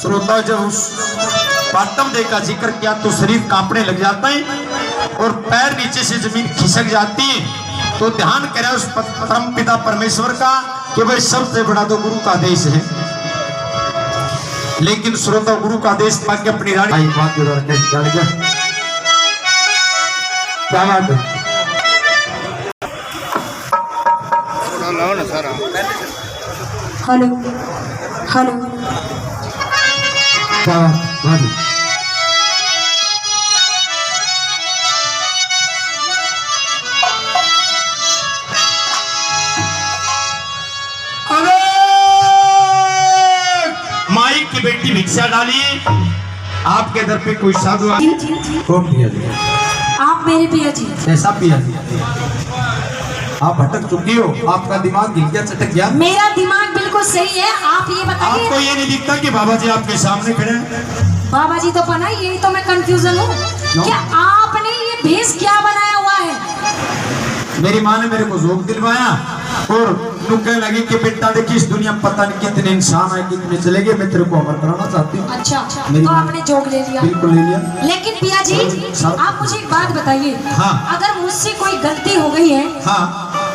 श्रोता जब उस पाटम देव का जिक्र किया तो शरीर कांपने लग जाता है और पैर नीचे से जमीन खिसक जाती है। तो ध्यान करें उस परम पिता परमेश्वर का कि भाई सबसे बड़ा तो गुरु का आदेश है। लेकिन श्रोता गुरु का आदेश पाके अपनी रानी बात क्या बात है हेलो हेलो क्या बात माई की बेटी भिक्षा डाली आपके दर पे कोई साधु कौन पिया जी? आप मेरे पिया जी। कैसा पिया जी? आप भटक चुकी हो, आपका दिमाग गिर गया, चटक गया। मेरा दिमाग बिल्कुल सही है, आप ये बताइए। आपको ये नहीं दिखता कि बाबा जी आपके सामने खड़े हैं? बाबा जी तो बना, यही तो मैं कंफ्यूजन हूँ। क्या आपने ये भेष क्या बनाया हुआ है? मेरी माँ ने मेरे को जोक दिलवाया और तू कहने लगी कि बेटा देखिए इस दुनिया में पता नहीं कितने इंसान है, कितने चले गए, मैं तेरे को अमर कराना चाहती हूँ। अच्छा, तो आपने जोक ले लिया? बिल्कुल ले लिया। लेकिन पिया जी आप मुझे एक बात बताइए, हाँ। अगर मुझसे कोई गलती हो गई है, हाँ,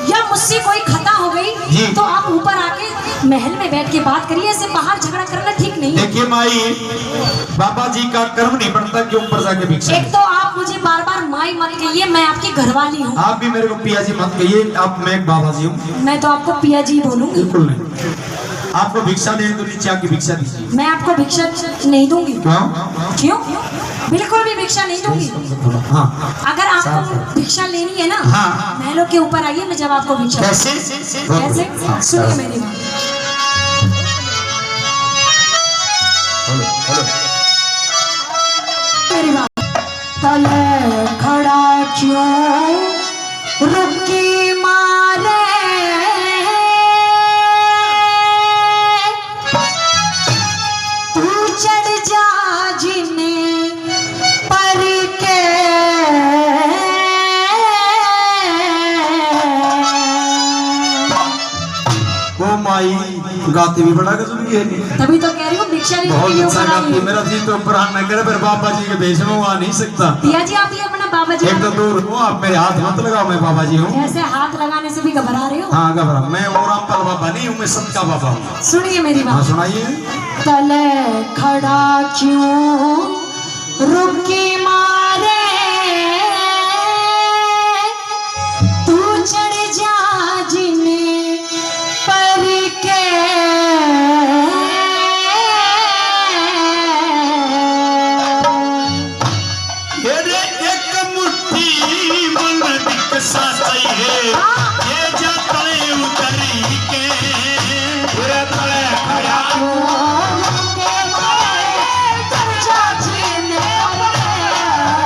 या मुझसे कोई खता हो गई, तो आप ऊपर आके महल में बैठ के बात करिए, ऐसे बाहर झगड़ा करना ठीक नहीं है। देखिए माई, बाबा जी का कर्म नहीं बनता कि ऊपर जाके भिक्षा। एक तो आप मुझे बार बार माई मत कहिए, मैं आपकी घरवाली हूँ। आप भी मेरे को पिया जी मत कहिए, आप मैं एक बाबा जी हूँ। मैं तो आपको पिया जी बोलूंगी। बिल्कुल नहीं, आपको भिक्षा देने तो नीचे आके भिक्षा दीजिए। मैं आपको भिक्षा नहीं दूंगी। क्यों? बिल्कुल भी भिक्षा नहीं दूंगी। हाँ। अगर आपको भिक्षा लेनी है ना, हाँ। महलों के ऊपर आइए, मैं जब आपको भिक्षा कैसे? सुनिए मेरी बात। मेरी बात। तले खड़ा क्यों रुकी मारे, तू चढ़ जा जिन्हें पर के, ओ माई गाती भी बड़ा गजब की है। तभी तो कह रही हूँ भिक्षा नहीं बहुत दूंगी अच्छा ऊपर गाती है। आइए। मेरा जी तो प्राण न करे, पर बाबा जी के भेष में वो आ नहीं सकता। पिया जी आप ये अपना बाबा जी एक तो दूर हो, आप मेरे हाथ मत लगाओ, मैं बाबा जी हूँ। ऐसे हाथ लगाने से भी घबरा रहे हो? हाँ घबरा, मैं वो रामपाल बाबा नहीं हूँ, मैं सबका बाबा हूँ। सुनिए मेरी हाँ बात। सुनाइए। तले खड़ा क्यों रुकी मारे, तू चढ़ जा जिन्हें पर के, एक मुट्ठी मन दिखसा चाहिए, ये जातले उतरी के पूरे तले खड़ा चढ़ जा जिन्हें पर के।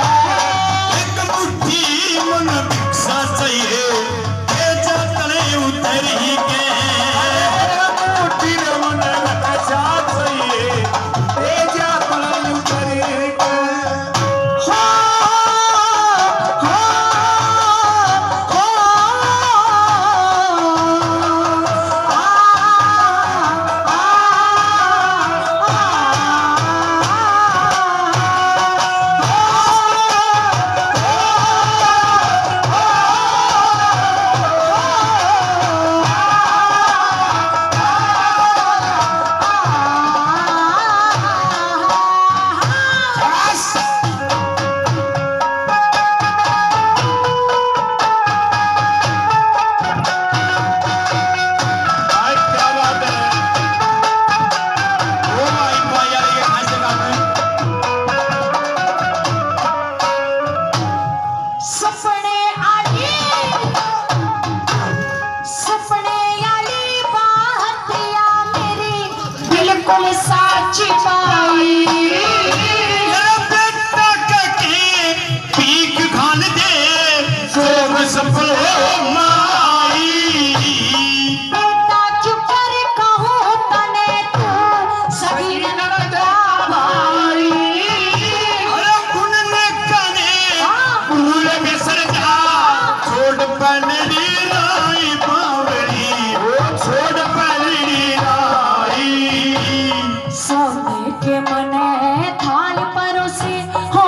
के मने थाल परोसे हो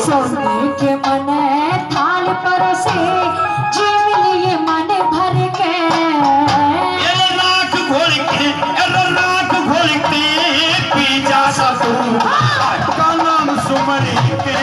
सोने के मने थाल परोसे जीव लिए मन भर के राख घोल के पी जा सकू का नाम सुमर के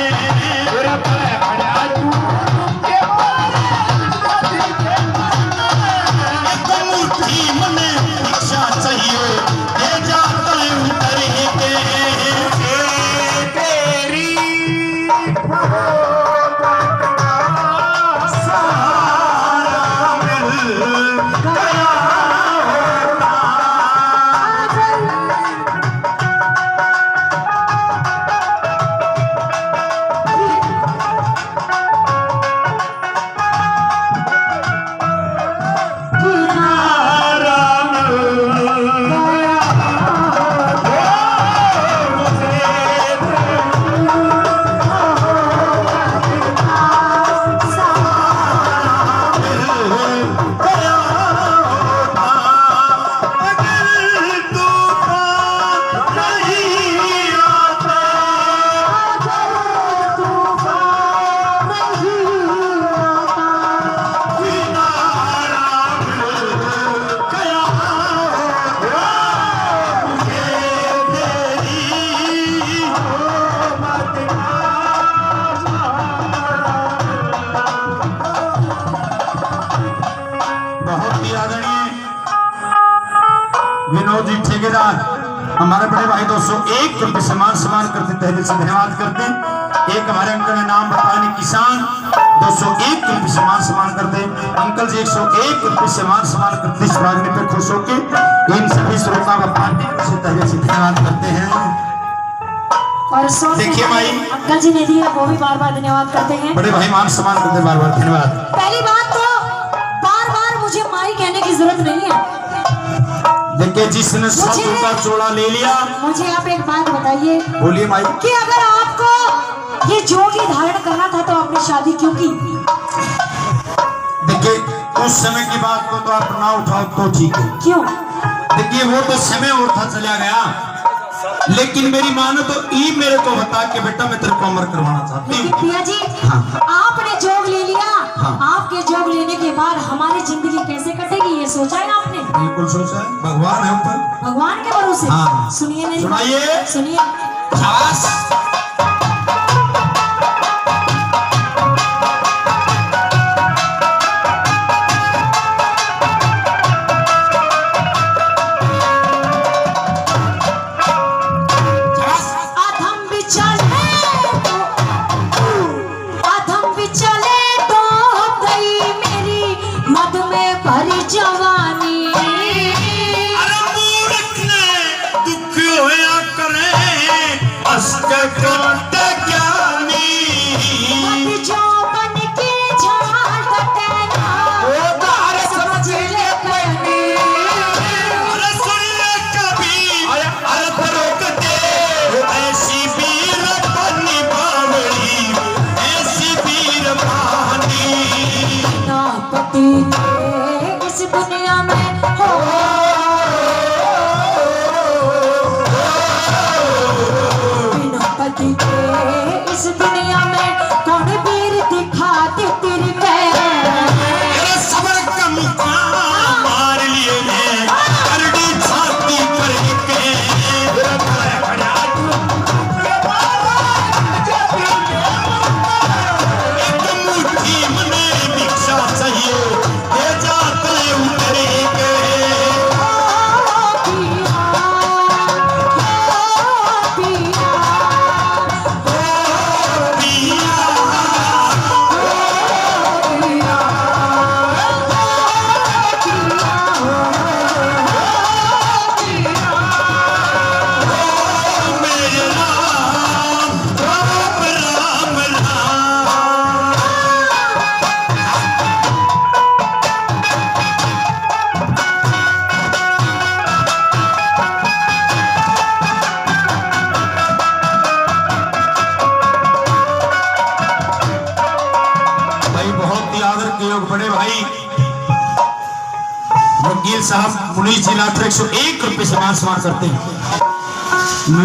विनोद जी ठेकेदार हमारे बड़े भाई 201 रुपये सम्मान करते तहसील से धन्यवाद करते। एक हमारे अंकल ने नाम बताया किसान 201 रुपये सम्मान करते। अंकल जी 101 रुपये सम्मान करते इस मांगने पे खुश होके इन सभी श्रोता व पार्टी से तहसील से धन्यवाद करते हैं। और देखिए भाई अंकल जी ने दिया वो भी बार बार धन्यवाद करते हैं। बड़े भाई मान सम्मान करते बार बार धन्यवाद। पहली बात तो बार बार मुझे माई कहने की जरूरत नहीं है। देखिए जिसने 100 का जोड़ा ले लिया। मुझे आप एक बात बताइए। बोलिए माई। कि अगर आपको ये जोगी धारण करना था तो आपने शादी क्यों की? देखिए उस समय की बात को तो आप ना उठाओ तो ठीक है। क्यों? देखिए वो तो समय और था चला गया, लेकिन मेरी माँ ने तो मेरे को बता के बेटा मैं तेरे को अमर करवाना चाहती हूँ। पिया जी हाँ। आपने जोग ले लिया। हाँ। आपके जोग लेने के बाद हमारी जिंदगी कैसे कटेगी ये सोचा है आपने? बिल्कुल सोचा है, भगवान है ऊपर, भगवान के भरोसे। हाँ। सुनिए मेरी सुनाइए। सुनिए। इस दुनिया में हो बिना पति के इस दुनिया में कौन वीर दिखा दे तेरे मेरा सबर का मुकाम मार लिए मैं करड़ी छाती पर के एक मुट्ठी मने भिक्षा चाहिए ये जाते उतरे पिया वकील साहब मुनीष जी लाठर 101 रुपए से मान सम्मान करते हैं।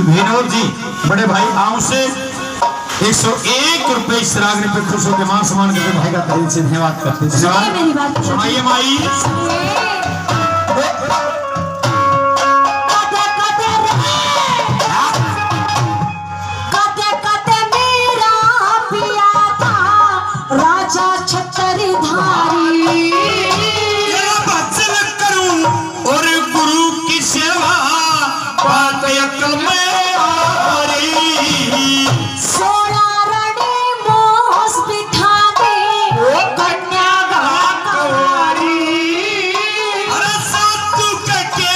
विनोद जी बड़े भाई आऊ से 101 रुपए इस रागनी पे खुश होकर मान सम्मान करते भाई का दिल से धन्यवाद करते हैं। सुनिए मेरी बात, सुनाइए माई। राजा छत्रधारी भजन करूं और गुरु की सेवा बात अकल में आरी 16 रणी मोस बिठा दे कन्या गारी। अरे सातु के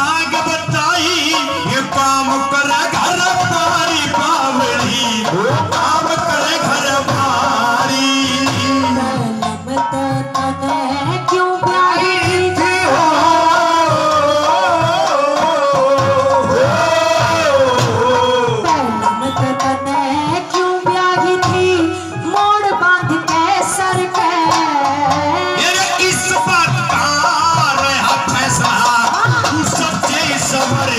आग बताई ये काम करे घर पारी पावड़ी काम करे घर पारी। क्यों प्यारी थी क्यों प्यारी थी मोड़ बांध के सर पे। इस बात का रहा फैसला तू सच्चे सबर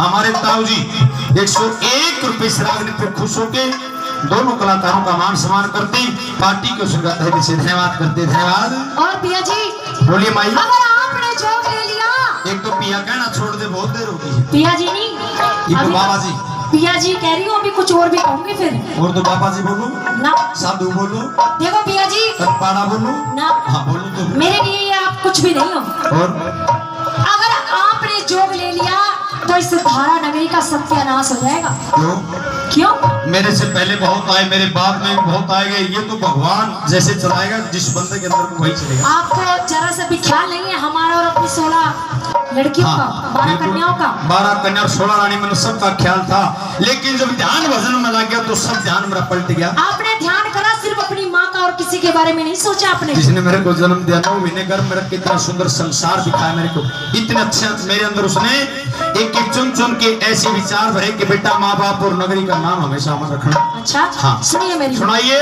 हमारे ताऊ जी 101 रुपए श्रावणी पे खुश होके दोनों कलाकारों का मान सम्मान करते पार्टी को तहे से धन्यवाद करते। धन्यवाद। और पिया जी बोलिए माई। अगर आपने जोग ले लिया एक तो पिया कहना छोड़ दे बहुत देर हो गई। पिया जी नहीं ये तो बाबा जी पिया जी कह रही हूँ अभी कुछ और भी कहूंगी फिर। और तो बाबा जी बोलो ना साधु बोलो देखो पिया जी पाड़ा बोलो ना हाँ बोलो तो मेरे लिए ये आप कुछ भी नहीं हो। और अगर आपने जोग ले लिया तो इस धारा नगरी का सत्यानाश हो जाएगा। क्यों? क्यों? मेरे से पहले बहुत आए मेरे बाद में भी बहुत आएंगे। ये तो भगवान जैसे चलाएगा जिस बंदे के अंदर को वही चलेगा। आपको जरा सा भी ख्याल नहीं है हमारा और अपनी 16 लड़कियों का 12 कन्याओं का 12 कन्या और 16 रानी मैंने सबका ख्याल था लेकिन जब ध्यान भजन में लग गया तो सब ध्यान मेरा पलट गया। आपने ध्यान करा सिर्फ अपनी माँ का और किसी के बारे में नहीं सोचा आपने। जिसने मेरे को जन्म दिया 9 महीने गर्भ में रख के इतना सुंदर संसार दिखाया मेरे को इतने अच्छे मेरे अंदर उसने एक एक चुन चुन के ऐसे विचार भरे कि बेटा माँ बाप और नगरी का नाम हमेशा अमर रखना। अच्छा हाँ सुनिए मेरी सुनाइए।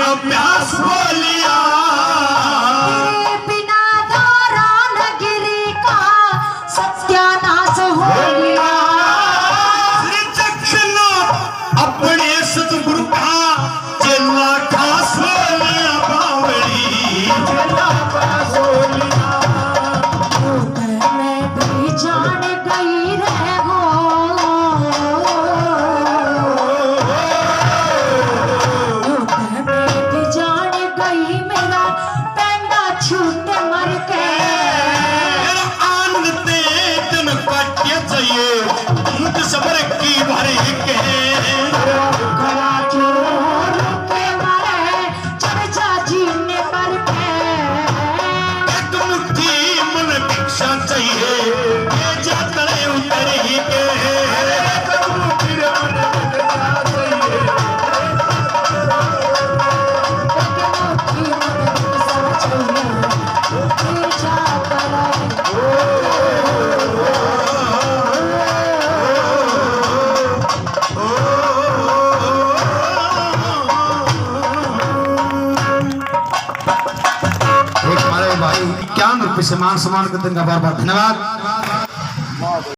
अभ्यास बोलिया बिना दारा नगरी का सत्यानाश हो गया। अपने सतगुरु का चेला खास बोलिया बावड़ी मैं भी जान गई रे हो जान एक हमारे भाई 51 रुपये से मान सम्मान करते हैं, बार बार धन्यवाद।